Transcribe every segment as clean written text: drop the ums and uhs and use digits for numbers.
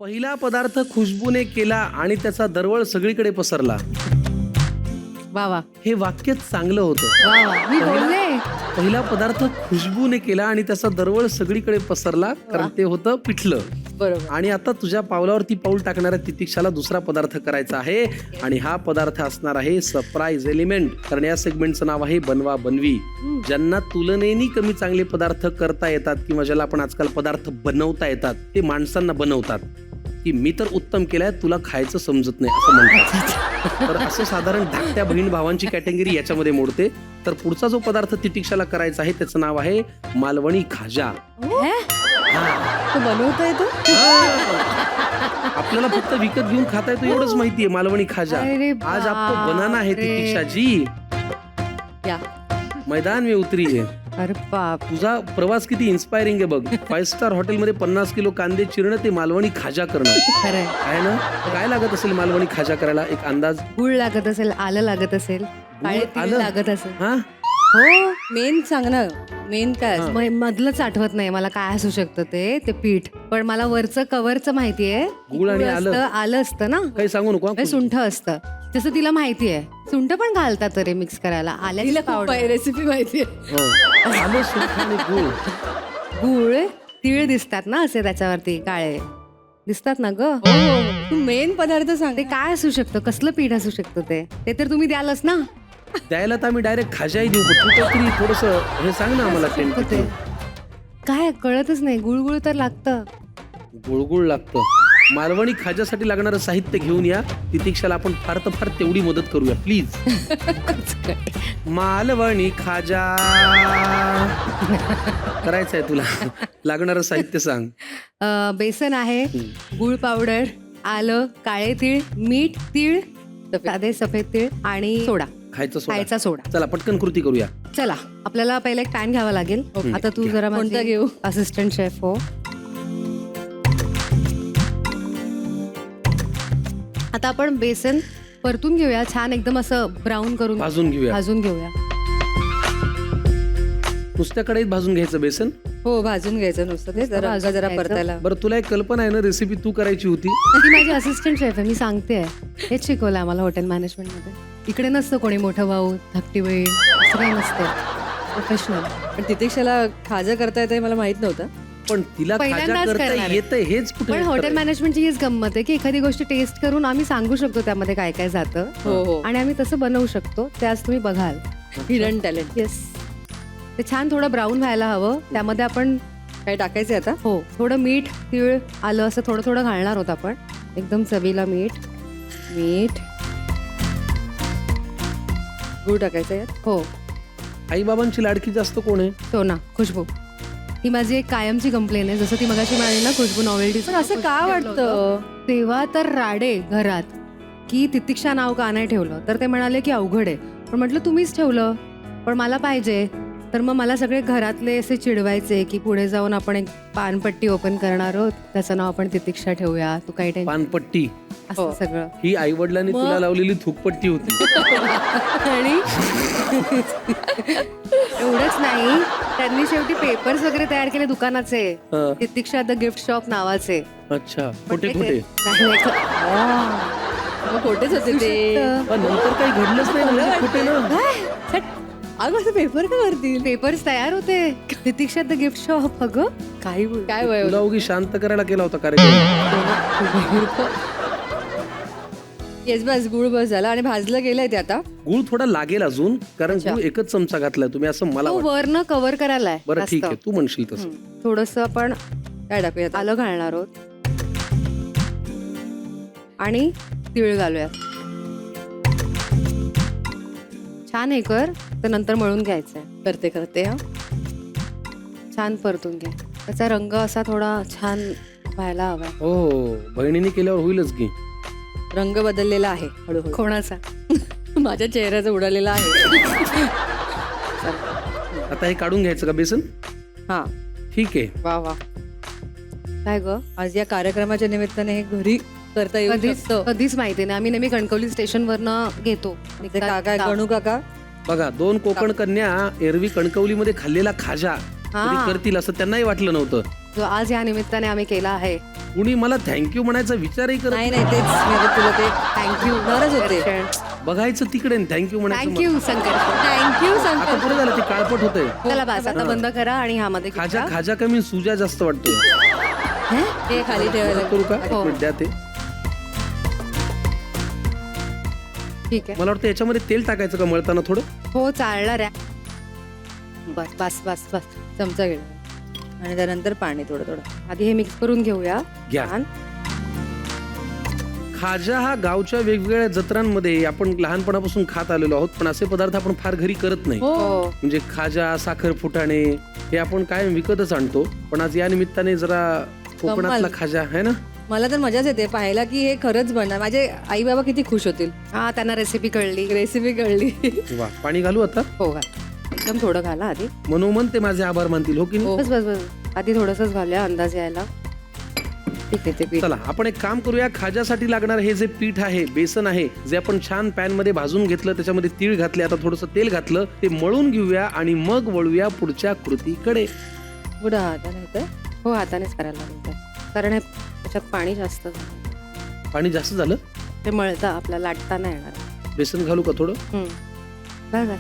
पहिला पदार्थ खुशबूने केला आणि त्याचा दरवळ सगळीकडे पसरला. वा वा हे वाक्य चांगलं होतं. वा वा मी बोलले पहिला पदार्थ खुशबूने केला आणि त्याचा दरवळ सगळीकडे पसरला, कारण ते होतं पिठलं. बरोबर. आणि आता तुझ्या पावलावरती पाऊल टाकणाऱ्या तितिक्षाला दुसरा पदार्थ करायचा आहे आणि हा पदार्थ असणार आहे सरप्राईज एलिमेंट. कारण या सेगमेंटचं नाव आहे बनवा बनवी. ज्यांना तुलनेनी कमी चांगले पदार्थ करता येतात किंवा ज्याला आपण आजकाल पदार्थ बनवता येतात ते माणसांना बनवतात की मी तर उत्तम केलाय, तुला खायचं समजत नाही असं म्हणतात. तर असं साधारण धाकट्या बहीण भावांची कॅटेगरी याच्यामध्ये मोडते. तर पुढचा जो पदार्थ तितिक्षाला करायचा आहे त्याचं नाव आहे मालवणी खाजा. तो बनवता येतो. आपल्याला फक्त विकत घेऊन खाता येतो एवढंच माहितीये. मालवणी खाजा अरे आज आपको बनाना है तितिक्षा जी. या मैदान में उतरी है. अरे बाप. तुझा प्रवास किती इन्स्पायरिंग आहे बघ. 5 स्टार हॉटेलमध्ये 50 किलो कांदे चिरणं ते मालवणी खाजा करणं खरंय. आहे ना. काय लागत असेल मालवणी खाजा करायला? एक अंदाज. गुळ लागत असेल, आलं लागत असेल, काळे तीळ आलं? लागत असेल. हा हो मेन सांग ना, मेन काय मधलंच आठवत नाही मला काय असू शकतं ते पीठ. पण मला वरचं कव्हरचं माहितीये. गुळ आणि आलं असतं ना, काही सांगू नको. हे सुंठ असतं तसं तिला माहितीये. सुंठ पण घालतात रे मिक्स करायला. आल्याची पावडर, रेसिपी माहितीये. आलं, सुंठ आणि गुळ. गुळ तीळ दिसतात ना असे त्याच्यावरती काळे दिसतात ना ग. तू मेन पदार्थ सांग. ते काय असू शकतं, कसलं पीठ असू शकतं ते तर तुम्ही द्यालच ना. द्यायला तर आम्ही डायरेक्ट खाजाही देऊ. तू काहीतरी थोडस हे सांग ना आम्हाला. ते काय कळतच नाही. गुळगुळ तर लागतं. गुळगुळ लागतं. मालवणी खाजासाठी लागणारं साहित्य घेऊन या. तितिक्षाला आपण फार तर फार तेवढी मदत करूया प्लीज. मालवणी खाजा करायचंय तुला. लागणारं साहित्य सांग. बेसन आहे, गुळ पावडर, आलं, काळे तीळ, मीठ, तीळ, साधे सफेद तीळ आणि सोडा, खायचा सोडा. चला पटकन कृती करूया. चला आपल्याला पहिला एक पॅन घ्यावा लागेल. आता तू जरा कोणता घेऊ? असिस्टंट शेफ हो. आता आपण बेसन परतून घेऊया. छान एकदम असं ब्राऊन करून भाजून घेऊया. नुसत्या कढईत भाजून घ्यायचं बेसन. हो, भाजून घ्यायचं नुसतं ते जरा भाजून जरा घ्यायचं. परतायला. बरं तुला एक कल्पना आहे ना, रेसिपी तू करायची होती. ती माझी असिस्टंट शेफ आहे. मी सांगते हेच शिकवलं आम्हाला हॉटेल मॅनेजमेंट मध्ये. इकडे नसतं कोणी मोठं भाऊ, धाकटी बहीण, असं काही नसतं. प्रोफेशनल. पण तितिक्षाला खाजा करता येते मला माहित नव्हतं. पण तिला खाजा पहिल्यांदाच करता करणार आहे. येतंय हेच कुठे पण हॉटेल मॅनेजमेंटची हीच गंमत आहे की एखादी गोष्ट टेस्ट करून आम्ही सांगू शकतो त्यामध्ये काय काय जातं. हो हो. आणि आम्ही तसं बनवू शकतो. ते आज तुम्ही बघाल. Hidden talent. येस. ते छान थोडं ब्राऊन व्हायला हवं. त्यामध्ये आपण काय टाकायचंय आता? हो थोडं मीठ, तीळ, आलं असं थोडं थोडं घालणार आहोत आपण. एकदम चवीला मीठ. गुळ टाकायचं यात. हो. आई बाबांची लाडकी जास्त कोण आहे? सोना, खुशबू. ही माझी एक कायमची कंप्लेन आहे. जसं ती मगाशी म्हणाली ना, खुशबू नॉवेल्टी. पण असं का वाटतं? तेव्हा तर राडे घरात की तितिक्षा नाव का नाही ठेवलं. तर ते म्हणाले की अवघड आहे. पण म्हटलं तुम्हीच ठेवलं, पण मला पाहिजे. तर मग मला सगळे घरातले असे चिडवायचे की पुढे जाऊन आपण एक पानपट्टी ओपन करणार आहोत, त्याचं नाव आपण तितिक्षा ठेवूया. तू काही टेन्शन. पानपट्टी असं सगळं. ही आई वडिलांनी तुला लावलेली थुकपट्टी होती. आणि एवढंच नाही, त्यांनी शेवटी पेपर्स वगैरे तयार केले दुकानाचे. हा. तितिक्षा द गिफ्ट शॉप नावाचे. अच्छा. कुठे कुठे? नाही, मग खोटेच होते ते. पण नंतर काही घडलंच नाही म्हणजे कुठे ना. अगं असं पेपर का करतील? पेपर्स तयार होते. तितिक्षा द गिफ्ट शॉप. अगं काय काय वय तुला उगी शांत करायला केला होता कार्यक्रम. येस बस गुळ बस झाला आणि भाजलं गेलंय ते आता. गुळ थोडा लागेल अजून, कारण गुळ एकच चमचा घातलाय तुम्ही असं मला वाटतं. वरनं कव्हर करायला आहे. बरं ठीक आहे, तू म्हणशील तसं. थोडस आपण काय टाकूया आता? आलं घालणार आहोत आणि तीळ घालूयात. छान हे कर. तर नंतर मळून घ्यायचंय. करते हा. छान परतून घे. त्याचा रंग असा थोडा छान व्हायला हवाय. हो, बहिणीने केल्यावर होईलच की. रंग बदललेला आहे हळूहळू. कोणाचा? माझ्या चेहऱ्याचा उडालेला आहे. आता हे काढून घ्यायचं का बेसन? हा. ठीक आहे. वा वा. काय ग? आज या कार्यक्रमाच्या निमित्ताने हे घरी करता येऊ शकतं. कधीच माहिती नाही. आम्ही नेहमी कणकवली स्टेशन वरनं घेतो. ते काका गणू काका बघा, 2 कोकण कन्या एरवी कणकवलीमध्ये खाल्लेला खाजा कधी करतील असं त्यांनाही वाटलं नव्हतं. जो आज या निमित्ताने आम्ही केला आहे. कुणी मला थँक्यू म्हणायचा विचारही करत नाही नाही तेच मी आता तुला ते थँक्यू होणारच होते. बघायचं तिकडे थँक्यू म्हणायचं थँक्यू संकट. थँक्यू आता संकल्प. पुढे झालं ते काळपट होतंय. चला बस आता बंद करा आणि ह्यामध्ये खाजा खाजा कमी सुजा जास्त वाटतो. हे खाली ठेवायला करू का एक हो. मिनिट द्या ते. ठीक आहे. मला वाटतं याच्यामध्ये तेल टाकायचं का मळताना थोडं. हो चालणार आहे. बस बस बस बस. चमचा घे आणि त्यानंतर पाणी थोडं थोडं. आधी हे मिक्स करून घेऊया. घ्या. छान. खाजा हा गावच्या वेगवेगळ्या जत्रांमध्ये आपण लहानपणापासून खात आलेलो आहोत, पण असे पदार्थ आपण फार घरी करत नाही. हो म्हणजे खाजा, साखर फुटाणे हे आपण कायम विकतच आणतो, पण आज या निमित्ताने जरा कोकणातला खाजा आहे ना. मला तर मजाच येते पाहायला की हे खरंच बनणार. माझे आई बाबा किती खुश होतील. हा त्यांना रेसिपी कळली. रेसिपी कळली. वा, पाणी घालू आता. हो घाल. एकदम थोडं घाला आधी. मनोमन ते माझे आभार मानतील, हो की नाही. बस बस बस. आधी थोडंसंच घालूया अंदाज यायला. ठीक आहे ते पीठ. चला आपण एक काम करूया. खाजासाठी लागणार हे जे पीठ आहे, बेसन आहे, जे आपण छान पॅन मध्ये भाजून घेतलं, त्याच्यामध्ये तीळ घातले, आता थोडंसं तेल घातलं, ते मळून घेऊया आणि मग वळूया पुढच्या कृतीकडे. पुढं हाताने होतं. हो हातानेच करायला लागतं कारण हे त्याच्यात पाणी जास्त झालं. पाणी जास्त झालं. ते मळता आपल्याला लाटता नाही येणार. बेसन घालू का थोडं. घाल, घाल.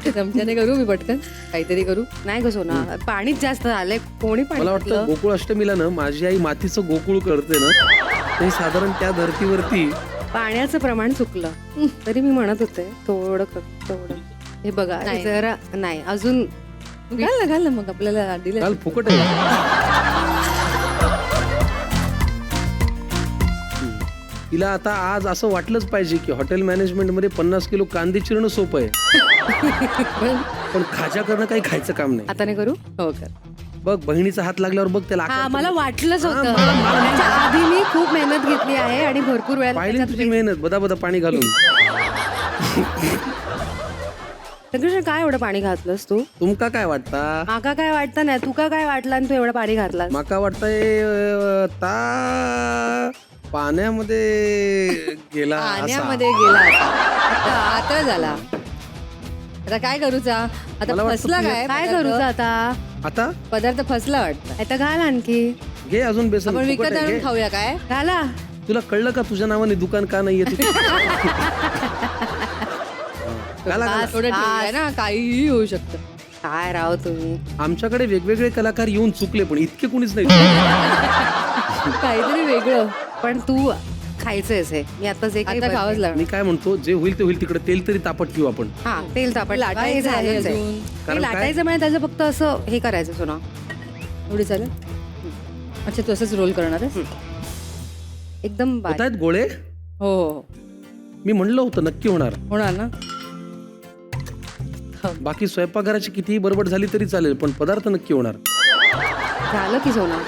चमच्याने करू मी पटकन काहीतरी करू. नाही गं सोना पाणीच जास्त झालंय. कोणी पाणी मला वाटतं घातलं? गोकुळ अष्टमीला ना माझी आई मातीचं गोकुळ करते ना, ते साधारण त्या धर्तीवरती पाण्याचं प्रमाण चुकलं तरी मी म्हणत होते थोडं थोडं. हे बघा हे नाही. जरा नाही अजून घाल ना मग आपल्याला दिलं. काल फुकट आहे. तिला आता आज असं वाटलंच पाहिजे की हॉटेल मॅनेजमेंट मध्ये 50 किलो कांदे चिरणं सोपं आहे, पण खाजा करणं काही खायचं काम नाही. हाताने करू. हो कर. बघ बहिणीचा हात लागल्यावर बघ त्याला हा आकार मला वाटलंच होतं. हा, मला- त्याच्या आधी मी खूप मेहनत घेतली आहे आणि भरपूर वेळा पाहिली ना तुझी मेहनत, बदा बदा पाणी घालून. संकट काय एवढं पाणी घातलंस तू? तुमका काय वाटता. माका काय वाटतं नाही तुका काय वाटलं आणि तू एवढं पाणी घातलास? माका वाटतंय ता पाण्यामध्ये गेला असा. पाण्यामध्ये गेला आता. आता झाला. आता काय करूचा. आता मला वाटतं फसला काय काय पदार्थ? करूच आता? आता पदार्थ फसला वाटतं. आता घाल आणखी. घे अजून बेसन. आपण फुकट विकत आहे, आणून घे. खाऊया काय. घाला. तुला कळलं का तुझ्या नावाने दुकान का नाहीये तिथे. घाला, घाला. थोडं ठेवूया ना काहीही होऊ शकतं. काय राव तुम्ही. आमच्याकडे वेगवेगळे कलाकार येऊन चुकले, पण इतके कुणीच नाही. काहीतरी वेगळं. पण तू खायचंयस हे. मी आता जे काही आता खावंच लागणार. मी काय म्हणतो, जे होईल ते होईल, तिकडे तेल तरी तापट घेऊ आपण. हा तेल तापट लाटायचं आहे अजून. कारण काय? लाटायचं म्हणजे त्याचं फक्त असं हे करायचं सोना. एवढी चालेल. अच्छा तू असंच रोल करणार आहेस. एकदम होत बारीक. आहेत गोळे. हो हो मी म्हणलं होतं नक्की होणार. होणार ना. बाकी स्वयंपाकघराची कितीही बडबड झाली तरी चालेल, पण पदार्थ नक्की होणार. झालं की सोना.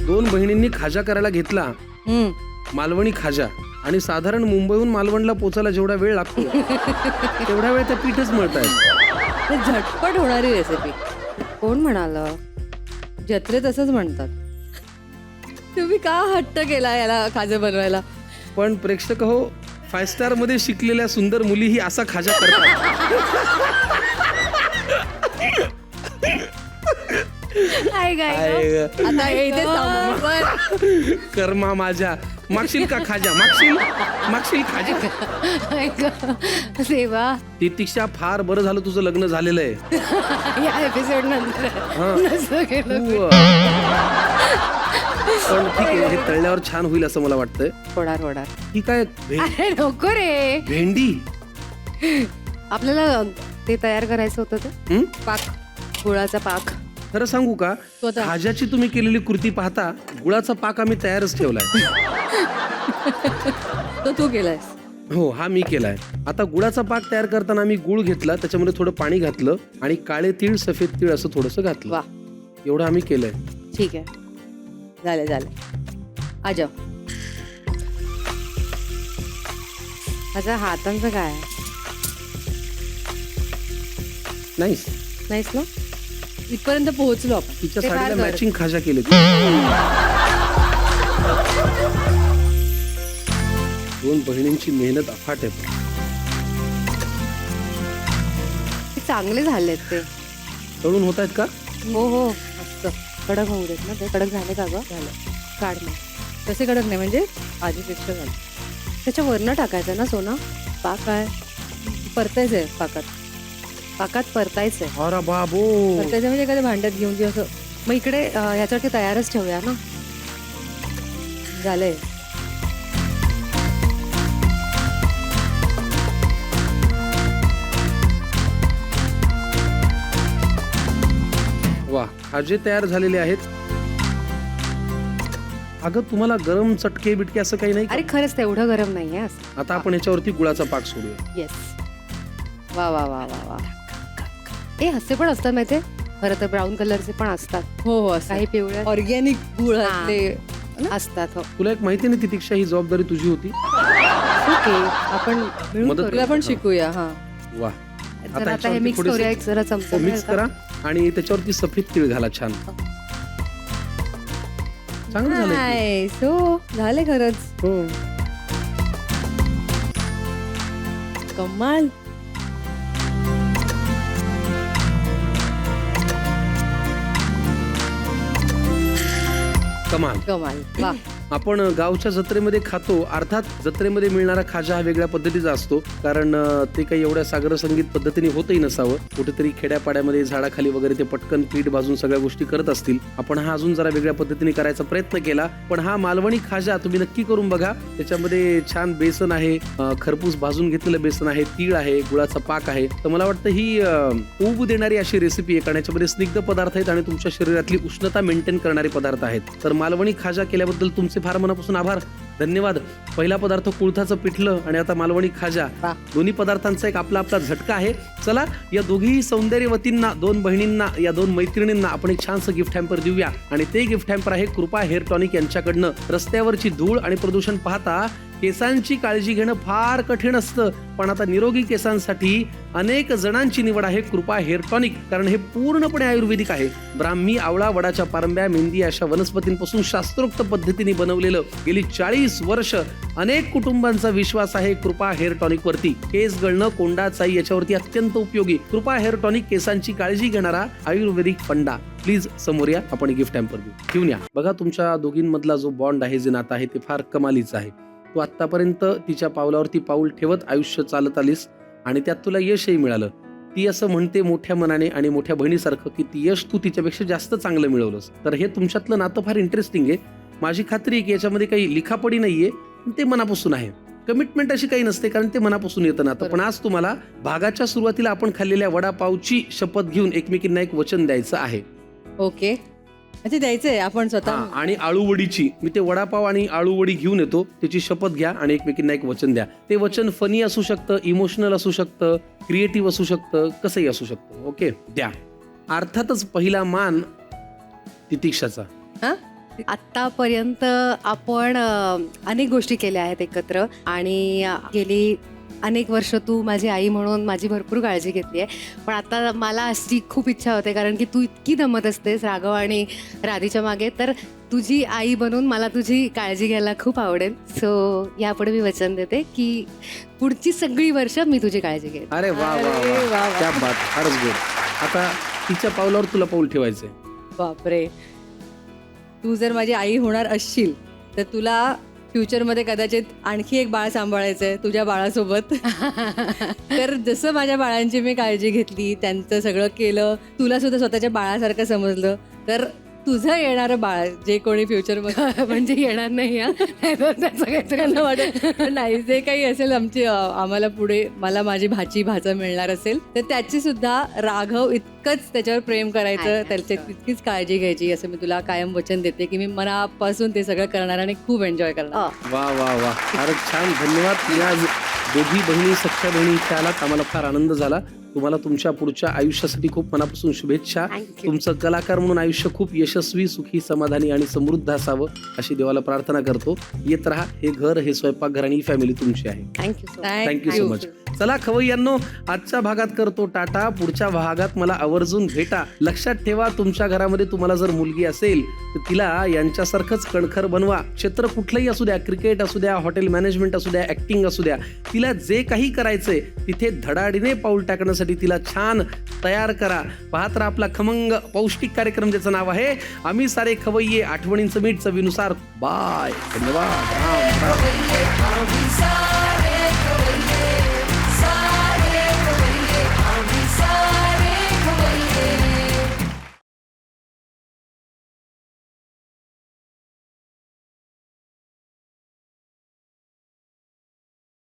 2 बहिणींनी खाजा करायला घेतला, मालवणी खाजा, आणि साधारण मुंबईहून मालवणला पोचायला जेवढा वेळ लागतो तेवढा वेळ त्या पीठच मळतायत. ते झटपट होणारी रेसिपी. कोण म्हणालं? जत्रेत असंच म्हणतात. तुम्ही का हट्ट केला याला खाजा बनवायला. पण प्रेक्षक हो, 5 स्टार मध्ये शिकलेल्या सुंदर मुलीही असा खाजा करतात. काय काय आहे ग. आता हे इथे थांबू. पण कर्मा माझ्या. मागशील का खाजा. मागशील खाजा. देवा तितिक्षा फार बरं झालं तुझं लग्न झालेलं आहे. या एपिसोड नंतर हा. नसतं केलं. तू, पण ठीक आहे, हे तळल्यावर छान होईल असं मला वाटतंय. होणार. ही काय अरे नको रे. भेंडी. आपल्याला ते तयार करायचं होतं ते हं? पाक. गुळाचा पाक. खरं सांगू का, स्वतः. खाज्याची तुम्ही केलेली कृती पाहता गुळाचा पाक आम्ही तयारच ठेवलाय. तो तू केलायस. हो, हा मी केलाय. आता गुळाचा पाक तयार करताना आम्ही गुळ घेतला, त्याच्यामध्ये थोडं पाणी घातलं आणि काळे तीळ, सफेद तीळ असं थोडंसं घातलं. वा एवढं आम्ही केलंय. ठीक आहे. झालं. आजा. माझ्या हातांचं काय नाहीस. नाहीस ना. इथपर्यंत पोहोचलो आपण. तिच्या ते फार साडीला बरं. मॅचिंग खाजा केले. दोन बहिणींची मेहनत अफाट आहे. ते चांगले झालेत ते. तळून होत आहेत का? हो हो मस्त कडक होऊ देत ना ते. कडक झाले का ग? झालं. काढ मग. तसे कडक नाही म्हणजे आधीपेक्षा झालं. त्याच्या वरनं टाकायचं ना सोना. पाक आहे परतायचंय पाकात. पाकात परतायचंय. अरे बाबो. परतायचं म्हणजे एखाद्या भांड्यात घेऊन जे असं मग इकडे ह्याच्यावरती तयारच ठेवूया ना. झालंय. वा, खाजे तयार झालेले आहेत. अगं तुम्हाला गरम चटके बिटके असं काही नाही का? अरे खरंच तेवढं गरम नाहीये असं. आता आपण याच्यावरती गुळाचा पाक सोडूया. येस. वा वा वा वा वा. ए हसे पण असतात माहितीये. खरं तर ब्राऊन कलरचे पण असतात. हो हो असं काही पिवळ्या ऑर्गॅनिक गुळ हा. असले असतात. हो तुला एक माहिती नाही तितिक्षा, ही जबाबदारी तुझी होती. ओके आपण मिळून मदत तुला करूया. पण शिकूया. हा वा. जरा आता हे याच्यावरती मिक्स थोडेसे- करूया. एक जरा चमचा मिक्स मिळेल का? करा आणि त्याच्यावरती सफेद तीळ घाला. छान चांगलं झालं. Nice. हो झाले खरंच हो. कमाल. कमाल. कमाल वा. आपण गावच्या जत्रेमध्ये खातो. अर्थात जत्रेमध्ये मिळणारा खाजा हा वेगळ्या पद्धतीचा असतो, कारण ते काही एवढ्या सागर संगीत पद्धतीने होतही नसावं. कुठेतरी खेड्यापाड्यामध्ये झाडाखाली वगैरे ते पटकन पीठ भाजून सगळ्या गोष्टी करत असतील. आपण हा अजून जरा वेगळ्या पद्धतीने करायचा प्रयत्न केला. पण हा मालवणी खाजा तुम्ही नक्की करून बघा. त्याच्यामध्ये छान बेसन आहे, खरपूस भाजून घेतलेलं बेसन आहे, तीळ आहे, गुळाचा पाक आहे. तर मला वाटतं ही ऊब देणारी अशी रेसिपी आहे, कारण याच्यामध्ये स्निग्ध पदार्थ आहेत आणि तुमच्या शरीरातली उष्णता मेंटेन करणारे पदार्थ आहेत. तर मालवणी खाजा केल्याबद्दल तुमचे फार मनापासून आभार. धन्यवाद. पहिला पदार्थ कुळथाचं पिठलं आणि आता मालवणी खाजा. वा. दोन्ही पदार्थांचा एक आपला आपला झटका आहे. चला या दोघीही सौंदर्यवतींना, दोन बहिणींना, या दोन मैत्रिणींना आपण एक छानसं गिफ्ट हॅम्पर देऊया. आणि ते गिफ्ट हॅम्पर आहे कृपा हेअर टॉनिक यांच्याकडनं. रस्त्यावरची धूळ आणि प्रदूषण पाहता केसांची काळजी घेणं फार कठीण असतं, पण आता निरोगी केसांसाठी अनेक जणांची निवड आहे कृपा हेअर टॉनिक, कारण हे पूर्णपणे आयुर्वेदिक आहे. ब्राह्मी, आवळा, वडाच्या पारंब्या, मेहंदी अशा वनस्पतींपासून शास्त्रोक्त पद्धतीने बनवलेलं गेली 40 वर्ष अनेक कुटुंबांचा विश्वास आहे कृपा हेअर टॉनिक वरती. केस गळणं, कोंडा, चाई याच्यावरती अत्यंत उपयोगी कृपा हेअर टॉनिक, केसांची काळजी घेणारा आयुर्वेदिक फंडा. प्लीज समोर या, आपण गिफ्ट हॅम्पर घेऊन या. बघा तुमच्या दोघींमधला जो बॉन्ड आहे, जे नातं आहे, ते फार कमालीचं आहे. तू आतापर्यंत तिच्या पावलावरती पाऊल ठेवत आयुष्य चालत आलीस आणि त्यात तुला यशही मिळालं. ती असं म्हणते मोठ्या मनाने आणि मोठ्या बहिणीसारखं की ती यश तू तिच्यापेक्षा जास्त चांगलं मिळवलंस. तर हे तुमच्यातलं नातं फार इंटरेस्टिंग आहे. माझी खात्री आहे की याच्यामध्ये काही लिखापडी नाहीये, ते मनापासून आहे. कमिटमेंट अशी काही नसते, कारण ते मनापासून येतं नातं. पण आज तुम्हाला भागाच्या सुरुवातीला आपण खाल्लेल्या वडापावची शपथ घेऊन एकमेकींना एक वचन द्यायचं आहे. ओके. अच्छा द्यायचंय आपण स्वतः. आणि आळूवडीची, मी ते वडापाव आणि आळूवडी घेऊन येतो, त्याची शपथ घ्या आणि एकमेकींना एक वचन द्या. ते वचन फनी असू शकतं, इमोशनल असू शकतं, क्रिएटिव्ह असू शकतं, कसंही असू शकतं. ओके, द्या. अर्थातच पहिला मान तितिक्षाचा. हा आतापर्यंत आपण अनेक गोष्टी केल्या आहेत एकत्र आणि गेली अनेक वर्ष तू माझी आई म्हणून माझी भरपूर काळजी घेतली आहे. पण आता मला अशी खूप इच्छा होते, कारण की तू इतकी दमत असतेस राघव आणि राधीच्या मागे, तर तुझी आई बनून मला तुझी काळजी घ्यायला खूप आवडेल. सो यापुढे मी वचन देते की पुढची सगळी वर्ष मी तुझी काळजी घेईन. अरे वा वा अरे वा वा, वा. त्या बात, फारच गुड. आता तिच्या पावलावर तुला पाऊल ठेवायचंय. बापरे. तू जर माझी आई होणार असशील तर तुला फ्युचरमध्ये कदाचित आणखी एक बाळ सांभाळायचंय तुझ्या बाळासोबत. तर जसं माझ्या बाळांची मी काळजी घेतली, त्यांचं सगळं केलं, तुला सुद्धा स्वतःच्या बाळासारखं समजलं, तर तुझं येणारं बाळ जे कोणी फ्युचरमध्ये म्हणजे येणार नाही हा. त्याचं काहीतरी वाटत नाही, जे काही असेल आमची आम्हाला पुढे, मला माझी भाचा मिळणार असेल, तर त्याची सुद्धा राघव इतकंच त्याच्यावर प्रेम करायचं, त्याची तितकीच काळजी घ्यायची, असं मी तुला कायम वचन देते की मी मनापासून ते सगळं करणार आणि खूप एन्जॉय करणार. वा वा वा, फारच छान. धन्यवाद. तुम्ही आज दोघी बहिणी, सख्या बहिणी इथे आलात, आम्हाला फार आनंद झाला. तुम्हाला तुमच्या पुढच्या आयुष्यासाठी खूप मनापासून शुभेच्छा. Thank you. तुमचं कलाकार म्हणून आयुष्य खूप यशस्वी, सुखी, समाधानी आणि समृद्ध असावं अशी देवाला प्रार्थना करतो. येत राहा. हे घर, हे स्वयंपाकघर आणि ही फॅमिली तुमची आहे. Thank you thank you so much. चला खवय्यांनो, आजच्या भागात करतो टाटा. पुढच्या भागात मला आवर्जून भेटा. लक्षात ठेवा, तुमच्या घरामध्ये तुम्हाला जर मुलगी असेल तर तिला यांच्यासारखंच कणखर बनवा. क्षेत्र कुठलंही असू द्या, क्रिकेट असू द्या, हॉटेल मॅनेजमेंट असू द्या, ऍक्टिंग असू द्या, तिला जे काही करायचंय तिथे धडाडीने पाऊल टाकण्यासाठी तिला छान तयार करा. पाहत राहा आपला खमंग पौष्टिक कार्यक्रम, ज्याचं नाव आहे आम्ही सारे खवय्ये, आठवणींचं मीठ चवीनुसार. बाय. धन्यवाद. राम राम.